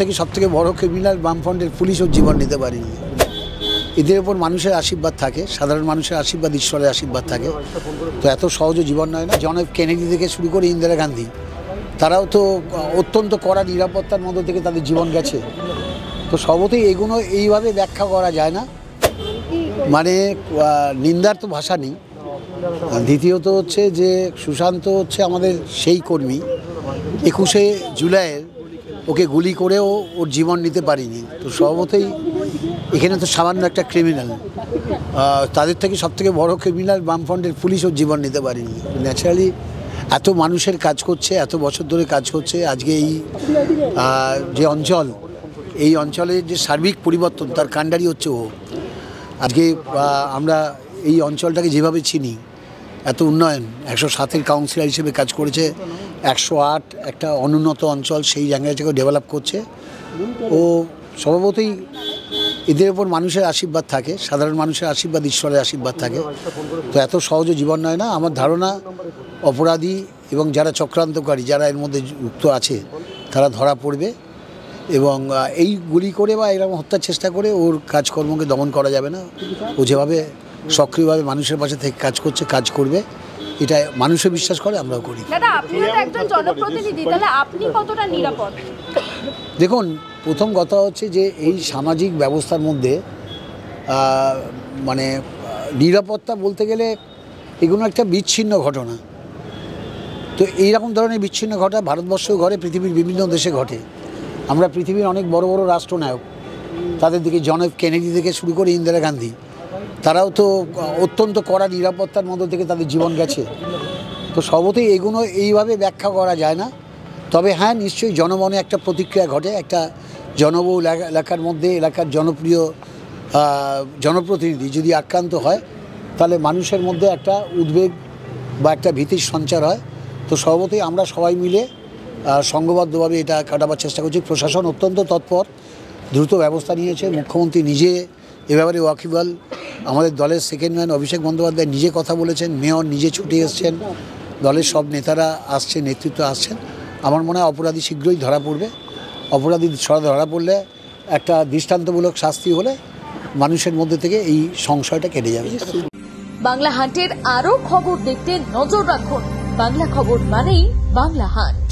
থেকে সবথেকে বড় ক্রিমিনাল বামফ্রন্টের পুলিশও জীবন নিতে পারেনি। এদের ওপর মানুষের আশীর্বাদ থাকে, সাধারণ মানুষের আশীর্বাদ, ঈশ্বরের আশীর্বাদ থাকে। তো এত সহজে জীবন নয় না। জন এফ কেনেডি থেকে শুরু করে ইন্দিরা গান্ধী, তারাও তো অত্যন্ত কড়া নিরাপত্তার মধ্য থেকে তাদের জীবন গেছে। তো সবতেই এগুলো এইভাবে ব্যাখ্যা করা যায় না, মানে নিন্দার তো ভাষা নেই। দ্বিতীয়ত হচ্ছে যে সুশান্ত হচ্ছে আমাদের সেই কর্মী, 21শে জুলাইয়ের ওকে গুলি করেও ওর জীবন নিতে পারিনি। তো স্বভাবতই এখানে তো সামান্য একটা ক্রিমিনাল, তাদের থেকে সবথেকে বড় ক্রিমিনাল বামফ্রন্টের পুলিশও জীবন নিতে পারিনি। ন্যাচারালি এত মানুষের কাজ করছে, এত বছর ধরে কাজ করছে। আজকে এই যে অঞ্চল, এই অঞ্চলের যে সার্বিক পরিবর্তন তার কাণ্ডারি হচ্ছে ও। আজকে আমরা এই অঞ্চলটাকে যেভাবে চিনি, এত উন্নয়ন, 107-এর কাউন্সিলর হিসেবে কাজ করেছে, 108 একটা অনুন্নত অঞ্চল, সেই জায়গাটাকে ডেভেলপ করছে ও। স্বভাবতই এদের ওপর মানুষের আশীর্বাদ থাকে, সাধারণ মানুষের আশীর্বাদ, ঈশ্বরের আশীর্বাদ থাকে। তো এত সহজে জীবন নয় না। আমার ধারণা অপরাধী এবং যারা চক্রান্তকারী, যারা এর মধ্যে যুক্ত আছে, তারা ধরা পড়বে এবং এই গুলি করে বা এরকম হত্যার চেষ্টা করে ওর কাজকর্মকে দমন করা যাবে না। ও যেভাবে সক্রিয়ভাবে মানুষের পাশে থেকে কাজ করছে, কাজ করবে, এটা মানুষও বিশ্বাস করে, আমরাও করি। দাদা, আপনি তো একজন জনপ্রতিনিধি, তাহলে আপনি কতটা নিরাপদ? দেখুন, প্রথম কথা হচ্ছে যে এই সামাজিক ব্যবস্থার মধ্যে মানে নিরাপত্তা বলতে গেলে এগুলো একটা বিচ্ছিন্ন ঘটনা। তো এইরকম ধরনের বিচ্ছিন্ন ঘটনা ভারতবর্ষেও ঘটে, পৃথিবীর বিভিন্ন দেশে ঘটে। আমরা পৃথিবীর অনেক বড় বড় রাষ্ট্রনায়ক, তাদের দিকে জন এফ কেনেডি থেকে শুরু করে ইন্দিরা গান্ধী, তারাও তো অত্যন্ত কড়া নিরাপত্তার মধ্য থেকে তাদের জীবন গেছে। তো সবতেই এগুলো এইভাবে ব্যাখ্যা করা যায় না। তবে হ্যাঁ, নিশ্চয়ই জনমনে একটা প্রতিক্রিয়া ঘটে। একটা জনবহুল এলাকার মধ্যে এলাকার জনপ্রিয় জনপ্রতিনিধি যদি আক্রান্ত হয়, তাহলে মানুষের মধ্যে একটা উদ্বেগ বা একটা ভীতির সঞ্চার হয়। তো সর্বতই আমরা সবাই মিলে সংঘবদ্ধভাবে এটা কাটাবার চেষ্টা করছি। প্রশাসন অত্যন্ত তৎপর, দ্রুত ব্যবস্থা নিয়েছে। মুখ্যমন্ত্রী নিজে এ ব্যাপারে ওয়াকিবহাল। আমাদের দলের সেকেন্ড ম্যান অভিষেক বন্দ্যোপাধ্যায় নিজে কথা বলেছেন, মেয়র নিজে ছুটে এসছেন, দলের সব নেতারা আসছেন, নেতৃত্ব আসছেন। আমার মনে হয় অপরাধী শীঘ্রই ধরা পড়বে। অপরাধী ধরা পড়লে একটা দৃষ্টান্তমূলক শাস্তি হলে মানুষের মধ্যে থেকে এই সংশয়টা কেটে যাবে। বাংলা হান্টের আরো খবর দেখতে নজর রাখুন। বাংলা খবর মানেই বাংলা হান্ট।